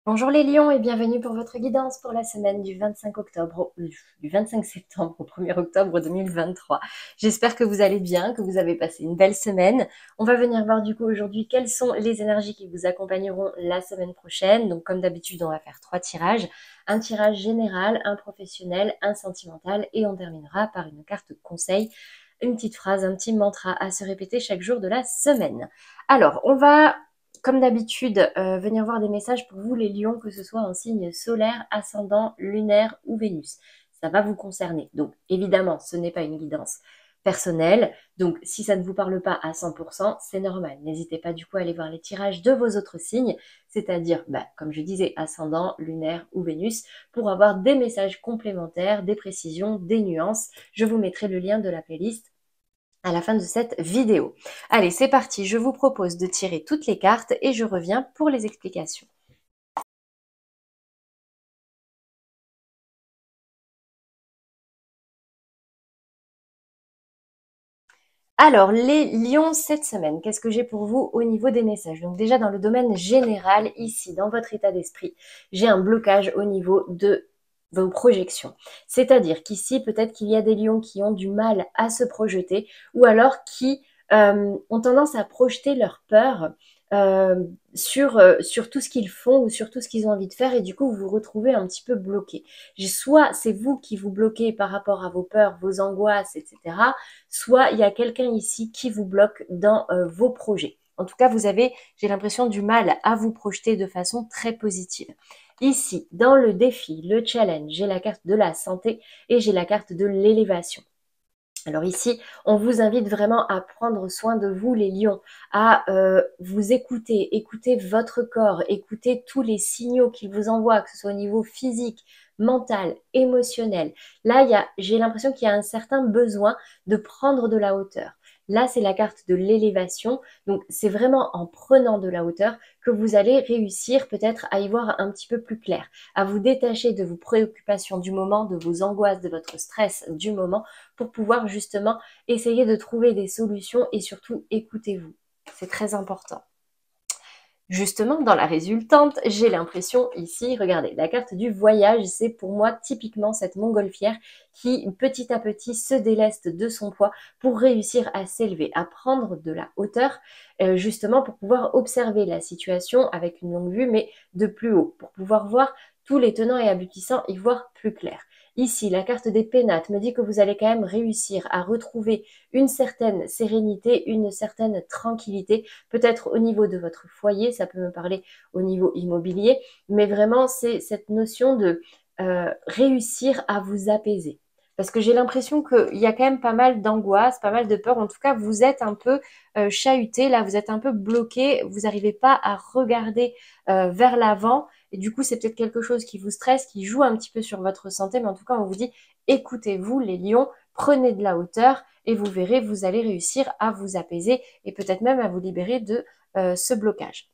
Bonjour les lions et bienvenue pour votre guidance pour la semaine du 25 octobre, du 25 septembre au 1er octobre 2023. J'espère que vous allez bien, que vous avez passé une belle semaine. On va venir voir du coup aujourd'hui quelles sont les énergies qui vous accompagneront la semaine prochaine. Donc comme d'habitude, on va faire 3 tirages. Un tirage général, un professionnel, un sentimental et on terminera par une carte conseil, une petite phrase, un petit mantra à se répéter chaque jour de la semaine. Alors, on va comme d'habitude, venir voir des messages pour vous les lions, que ce soit en signe solaire, ascendant, lunaire ou Vénus. Ça va vous concerner. Donc évidemment, ce n'est pas une guidance personnelle. Donc si ça ne vous parle pas à 100%, c'est normal. N'hésitez pas du coup à aller voir les tirages de vos autres signes, c'est-à-dire, comme je disais, ascendant, lunaire ou Vénus, pour avoir des messages complémentaires, des précisions, des nuances. Je vous mettrai le lien de la playlist à la fin de cette vidéo. Allez, c'est parti, je vous propose de tirer toutes les cartes et je reviens pour les explications. Alors, les lions cette semaine, qu'est-ce que j'ai pour vous au niveau des messages? Donc déjà dans le domaine général, ici, dans votre état d'esprit, j'ai un blocage au niveau de vos projections. C'est-à-dire qu'ici, peut-être qu'il y a des lions qui ont du mal à se projeter ou alors qui ont tendance à projeter leur peur euh, sur tout ce qu'ils font ou sur tout ce qu'ils ont envie de faire et du coup, vous vous retrouvez un petit peu bloqué. Soit c'est vous qui vous bloquez par rapport à vos peurs, vos angoisses, etc. Soit il y a quelqu'un ici qui vous bloque dans vos projets. En tout cas, vous avez, j'ai l'impression, du mal à vous projeter de façon très positive. Ici, dans le défi, le challenge, j'ai la carte de la santé et j'ai la carte de l'élévation. Alors ici, on vous invite vraiment à prendre soin de vous, les lions, à vous écouter, écouter votre corps, écouter tous les signaux qu'il vous envoie, que ce soit au niveau physique, mental, émotionnel. Là, j'ai l'impression qu'il y a un certain besoin de prendre de la hauteur. Là, c'est la carte de l'élévation. Donc, c'est vraiment en prenant de la hauteur que vous allez réussir peut-être à y voir un petit peu plus clair, à vous détacher de vos préoccupations du moment, de vos angoisses, de votre stress du moment pour pouvoir justement essayer de trouver des solutions et surtout écoutez-vous. C'est très important. Justement, dans la résultante, j'ai l'impression ici, regardez, la carte du voyage, c'est pour moi typiquement cette montgolfière qui petit à petit se déleste de son poids pour réussir à s'élever, à prendre de la hauteur, justement pour pouvoir observer la situation avec une longue vue, mais de plus haut, pour pouvoir voir tous les tenants et aboutissants, y voir plus clair. Ici, la carte des pénates me dit que vous allez quand même réussir à retrouver une certaine sérénité, une certaine tranquillité, peut-être au niveau de votre foyer, ça peut me parler au niveau immobilier, mais vraiment c'est cette notion de réussir à vous apaiser. Parce que j'ai l'impression qu'il y a quand même pas mal d'angoisse, pas mal de peur. En tout cas, vous êtes un peu chahuté, là, vous êtes un peu bloqué, vous n'arrivez pas à regarder vers l'avant. Et du coup, c'est peut-être quelque chose qui vous stresse, qui joue un petit peu sur votre santé. Mais en tout cas, on vous dit, écoutez-vous, les lions, prenez de la hauteur et vous verrez, vous allez réussir à vous apaiser et peut-être même à vous libérer de ce blocage.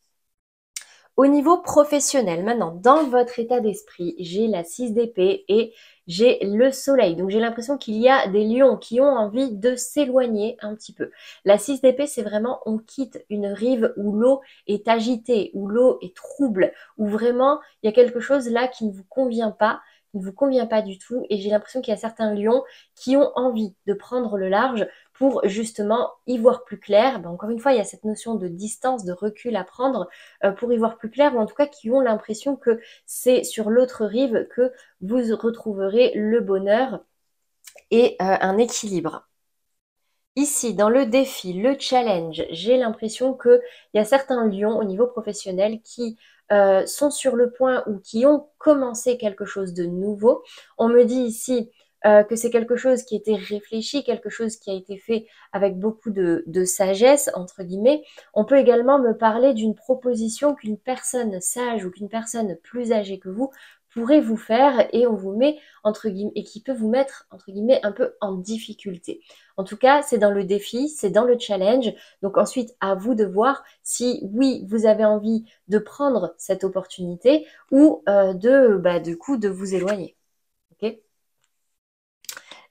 Au niveau professionnel, maintenant, dans votre état d'esprit, j'ai la 6 d'épée et j'ai le soleil. Donc j'ai l'impression qu'il y a des lions qui ont envie de s'éloigner un petit peu. La 6 d'épée, c'est vraiment on quitte une rive où l'eau est agitée, où l'eau est trouble, où vraiment il y a quelque chose là qui ne vous convient pas, qui ne vous convient pas du tout. Et j'ai l'impression qu'il y a certains lions qui ont envie de prendre le large pour justement y voir plus clair. Encore une fois, il y a cette notion de distance, de recul à prendre pour y voir plus clair, ou en tout cas qui ont l'impression que c'est sur l'autre rive que vous retrouverez le bonheur et un équilibre. Ici, dans le défi, le challenge, j'ai l'impression qu'il y a certains lions au niveau professionnel qui sont sur le point ou qui ont commencé quelque chose de nouveau. On me dit ici que c'est quelque chose qui a été réfléchi, quelque chose qui a été fait avec beaucoup de sagesse, entre guillemets. On peut également me parler d'une proposition qu'une personne sage ou qu'une personne plus âgée que vous pourrait vous faire et on vous met, entre guillemets, et qui peut vous mettre, entre guillemets, un peu en difficulté. En tout cas, c'est dans le défi, c'est dans le challenge. Donc ensuite, à vous de voir si oui, vous avez envie de prendre cette opportunité ou du coup, de vous éloigner. Ok.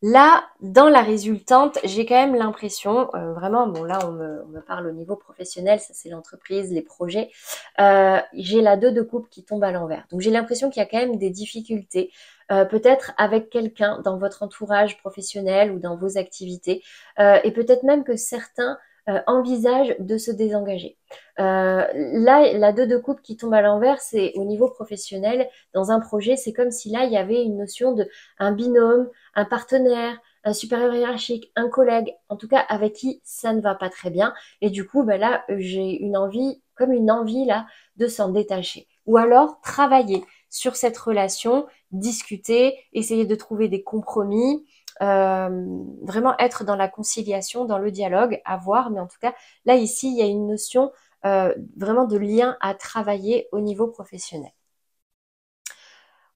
Là, dans la résultante, j'ai quand même l'impression, vraiment, bon là on me parle au niveau professionnel, ça c'est l'entreprise, les projets, j'ai la 2 de coupe qui tombe à l'envers. Donc j'ai l'impression qu'il y a quand même des difficultés, peut-être avec quelqu'un dans votre entourage professionnel ou dans vos activités, et peut-être même que certains envisagent de se désengager. Là, la 2 de coupe qui tombe à l'envers, c'est au niveau professionnel, dans un projet, c'est comme si là il y avait une notion de un binôme, un partenaire, un supérieur hiérarchique, un collègue, en tout cas avec qui ça ne va pas très bien. Et du coup, ben là, j'ai une envie, comme une envie là, de s'en détacher. Ou alors travailler sur cette relation, discuter, essayer de trouver des compromis, vraiment être dans la conciliation, dans le dialogue, à voir. Mais en tout cas, là ici, il y a une notion vraiment de lien à travailler au niveau professionnel.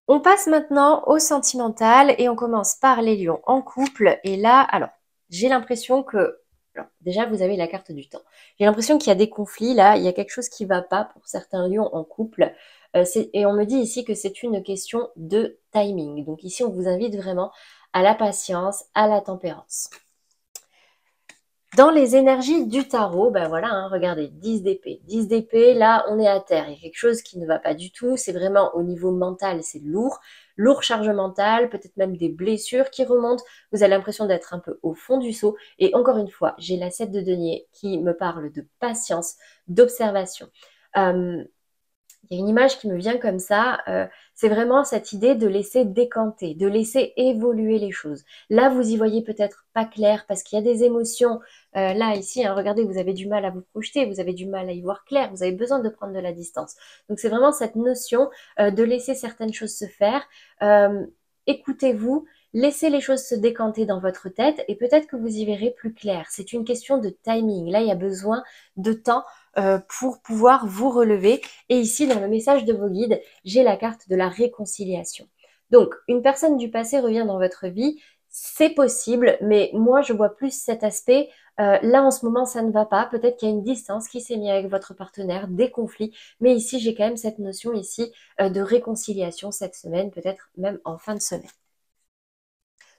On passe maintenant au sentimental et on commence par les lions en couple. Et là, alors, j'ai l'impression que, alors, déjà, vous avez la carte du temps. J'ai l'impression qu'il y a des conflits là, il y a quelque chose qui va pas pour certains lions en couple. Et on me dit ici que c'est une question de timing. Donc ici, on vous invite vraiment à la patience, à la tempérance. Dans les énergies du tarot, ben voilà, hein, regardez, 10 d'épée. 10 d'épée, là, on est à terre. Il y a quelque chose qui ne va pas du tout. C'est vraiment au niveau mental, c'est lourd. Lourd charge mentale, peut-être même des blessures qui remontent. Vous avez l'impression d'être un peu au fond du seau. Et encore une fois, j'ai la 7 de denier qui me parle de patience, d'observation. Il y a une image qui me vient comme ça, c'est vraiment cette idée de laisser décanter, de laisser évoluer les choses. Là, vous y voyez peut-être pas clair parce qu'il y a des émotions. Là, ici, hein, regardez, vous avez du mal à vous projeter, vous avez du mal à y voir clair, vous avez besoin de prendre de la distance. Donc, c'est vraiment cette notion de laisser certaines choses se faire. Écoutez-vous, laissez les choses se décanter dans votre tête et peut-être que vous y verrez plus clair. C'est une question de timing. Là, il y a besoin de temps pour pouvoir vous relever. Et ici, dans le message de vos guides, j'ai la carte de la réconciliation. Donc, une personne du passé revient dans votre vie, c'est possible, mais moi, je vois plus cet aspect. Là, en ce moment, ça ne va pas. Peut-être qu'il y a une distance qui s'est mise avec votre partenaire, des conflits. Mais ici, j'ai quand même cette notion ici de réconciliation cette semaine, peut-être même en fin de semaine.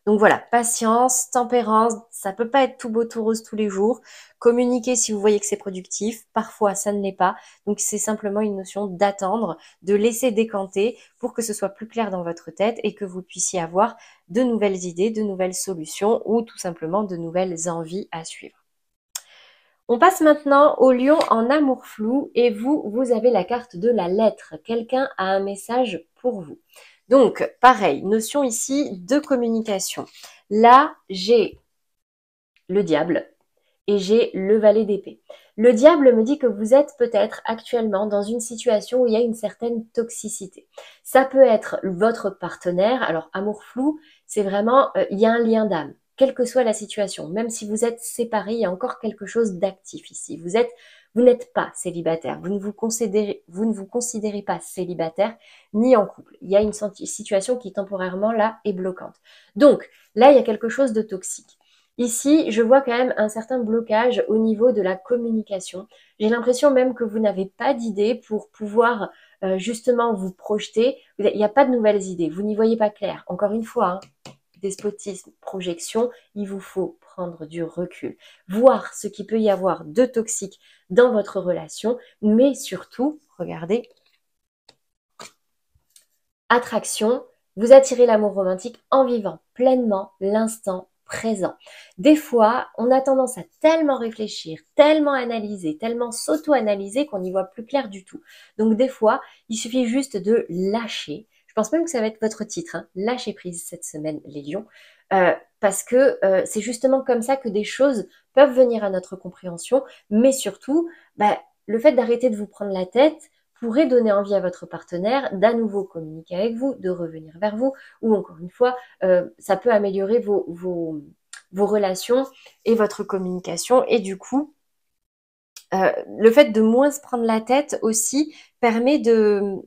Donc voilà, patience, tempérance, ça peut pas être tout beau, tout rose tous les jours. Communiquez si vous voyez que c'est productif, parfois ça ne l'est pas. Donc c'est simplement une notion d'attendre, de laisser décanter pour que ce soit plus clair dans votre tête et que vous puissiez avoir de nouvelles idées, de nouvelles solutions ou tout simplement de nouvelles envies à suivre. On passe maintenant au lion en amour flou et vous avez la carte de la lettre. Quelqu'un a un message pour vous. Donc, pareil, notion ici de communication. Là, j'ai le diable et j'ai le valet d'épée. Le diable me dit que vous êtes peut-être actuellement dans une situation où il y a une certaine toxicité. Ça peut être votre partenaire. Alors, amour flou, c'est vraiment, il y a un lien d'âme. Quelle que soit la situation, même si vous êtes séparés, il y a encore quelque chose d'actif ici. Vous n'êtes pas célibataire, vous ne vous considérez pas célibataire ni en couple. Il y a une situation qui temporairement là est bloquante. Donc là, il y a quelque chose de toxique. Ici, je vois quand même un certain blocage au niveau de la communication. J'ai l'impression même que vous n'avez pas d'idée pour pouvoir justement vous projeter. Il n'y a pas de nouvelles idées, vous n'y voyez pas clair. Encore une fois, hein, despotisme, projection, il vous faut prendre du recul, voir ce qu'il peut y avoir de toxique dans votre relation, mais surtout, regardez, attraction, vous attirez l'amour romantique en vivant pleinement l'instant présent. Des fois, on a tendance à tellement réfléchir, tellement analyser, tellement s'auto-analyser qu'on n'y voit plus clair du tout. Donc des fois, il suffit juste de lâcher. Je pense même que ça va être votre titre, hein, lâcher prise cette semaine, les lions, parce que c'est justement comme ça que des choses peuvent venir à notre compréhension, mais surtout, bah, le fait d'arrêter de vous prendre la tête pourrait donner envie à votre partenaire d'à nouveau communiquer avec vous, de revenir vers vous, ou encore une fois, ça peut améliorer vos relations et votre communication. Et du coup, le fait de moins se prendre la tête aussi permet de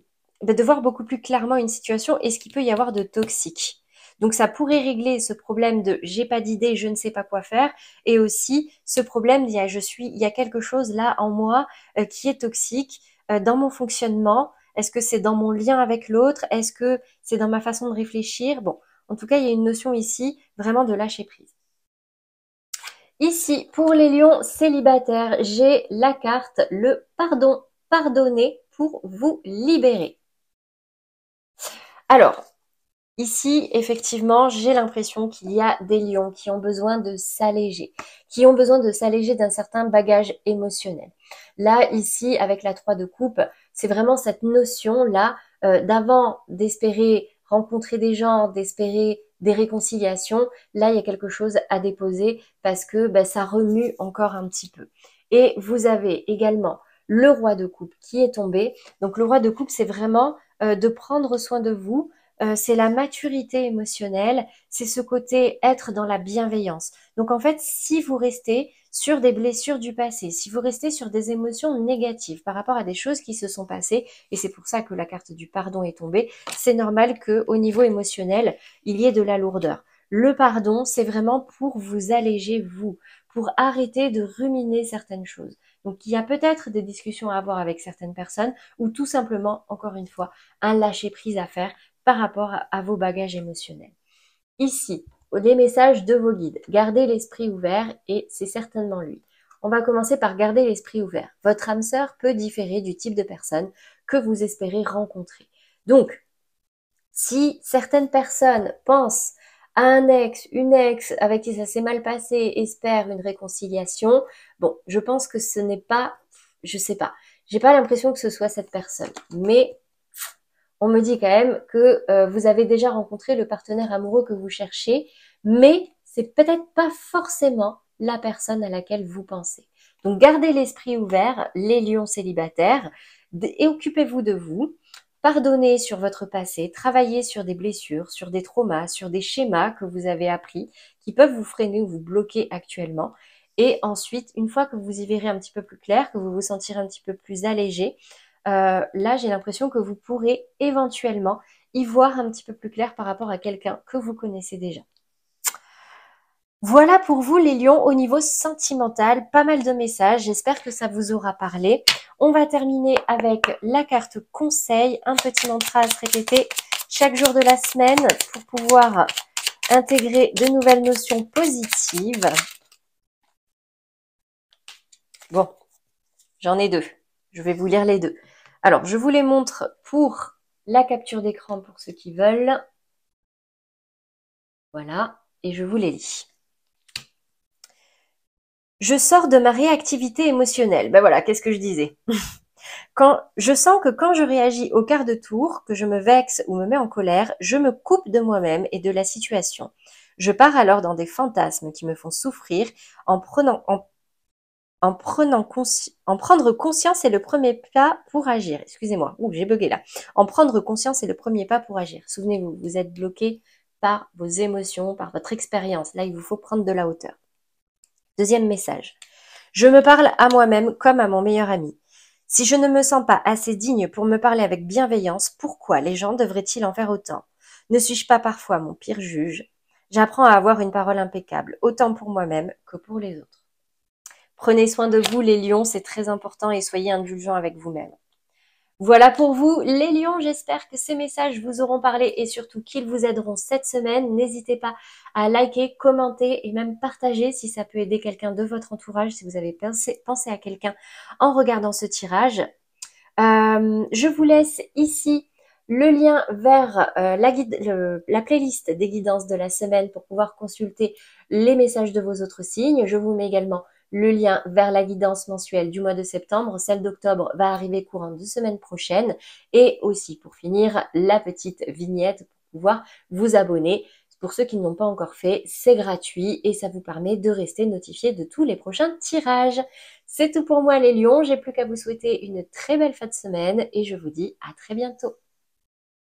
voir beaucoup plus clairement une situation et ce qu'il peut y avoir de toxique. Donc ça pourrait régler ce problème de j'ai pas d'idée, je ne sais pas quoi faire, et aussi ce problème il y a quelque chose là en moi qui est toxique dans mon fonctionnement. Est-ce que c'est dans mon lien avec l'autre? Est-ce que c'est dans ma façon de réfléchir? Bon, En tout cas, il y a une notion ici vraiment de lâcher prise. Ici, pour les lions célibataires, j'ai la carte le pardon, pardonner pour vous libérer. Alors, ici, effectivement, j'ai l'impression qu'il y a des lions qui ont besoin de s'alléger, d'un certain bagage émotionnel. Là, ici, avec la 3 de coupe, c'est vraiment cette notion-là d'avant d'espérer rencontrer des gens, d'espérer des réconciliations. Là, il y a quelque chose à déposer parce que ça remue encore un petit peu. Et vous avez également le roi de coupe qui est tombé. Donc, le roi de coupe, c'est vraiment de prendre soin de vous, c'est la maturité émotionnelle, c'est ce côté être dans la bienveillance. Donc en fait, si vous restez sur des blessures du passé, si vous restez sur des émotions négatives par rapport à des choses qui se sont passées, et c'est pour ça que la carte du pardon est tombée, c'est normal qu'au niveau émotionnel, il y ait de la lourdeur. Le pardon, c'est vraiment pour vous alléger, vous, pour arrêter de ruminer certaines choses. Donc il y a peut-être des discussions à avoir avec certaines personnes ou tout simplement, encore une fois, un lâcher-prise à faire par rapport à vos bagages émotionnels. Ici, les messages de vos guides. Gardez l'esprit ouvert et c'est certainement lui. On va commencer par garder l'esprit ouvert. Votre âme sœur peut différer du type de personne que vous espérez rencontrer. Donc, si certaines personnes pensent à un ex, une ex avec qui ça s'est mal passé, espèrent une réconciliation, bon, je pense que ce n'est pas, je sais pas, j'ai pas l'impression que ce soit cette personne. Mais on me dit quand même que vous avez déjà rencontré le partenaire amoureux que vous cherchez, mais c'est peut-être pas forcément la personne à laquelle vous pensez. Donc gardez l'esprit ouvert, les lions célibataires, et occupez-vous de vous. Pardonnez sur votre passé, travaillez sur des blessures, sur des traumas, sur des schémas que vous avez appris, qui peuvent vous freiner ou vous bloquer actuellement. Et ensuite, une fois que vous y verrez un petit peu plus clair, que vous vous sentirez un petit peu plus allégé, là, j'ai l'impression que vous pourrez éventuellement y voir un petit peu plus clair par rapport à quelqu'un que vous connaissez déjà. Voilà pour vous les lions au niveau sentimental, pas mal de messages, j'espère que ça vous aura parlé. On va terminer avec la carte conseil, un petit mantra à se répéter chaque jour de la semaine pour pouvoir intégrer de nouvelles notions positives. Bon, j'en ai deux, je vais vous lire les deux. Alors, je vous les montre pour la capture d'écran pour ceux qui veulent. Voilà, et je vous les lis. Je sors de ma réactivité émotionnelle. Ben voilà, qu'est-ce que je disais? Je sens que quand je réagis au quart de tour, que je me vexe ou me mets en colère, je me coupe de moi-même et de la situation. Je pars alors dans des fantasmes qui me font souffrir. En prendre conscience est le premier pas pour agir. Excusez-moi, j'ai bugué là. En prendre conscience est le premier pas pour agir. Souvenez-vous, vous êtes bloqué par vos émotions, par votre expérience. Là, il vous faut prendre de la hauteur. Deuxième message. Je me parle à moi-même comme à mon meilleur ami. Si je ne me sens pas assez digne pour me parler avec bienveillance, pourquoi les gens devraient-ils en faire autant? Ne suis-je pas parfois mon pire juge? J'apprends à avoir une parole impeccable, autant pour moi-même que pour les autres. Prenez soin de vous, les lions, c'est très important et soyez indulgents avec vous-même. Voilà pour vous, les lions. J'espère que ces messages vous auront parlé et surtout qu'ils vous aideront cette semaine. N'hésitez pas à liker, commenter et même partager si ça peut aider quelqu'un de votre entourage, si vous avez pensé à quelqu'un en regardant ce tirage. Je vous laisse ici le lien vers la playlist des guidances de la semaine pour pouvoir consulter les messages de vos autres signes. Je vous mets également le lien vers la guidance mensuelle du mois de septembre. Celle d'octobre va arriver courant de semaine prochaine. Et aussi, pour finir, la petite vignette pour pouvoir vous abonner. Pour ceux qui ne l'ont pas encore fait, c'est gratuit et ça vous permet de rester notifié de tous les prochains tirages. C'est tout pour moi les lions. J'ai plus qu'à vous souhaiter une très belle fin de semaine et je vous dis à très bientôt.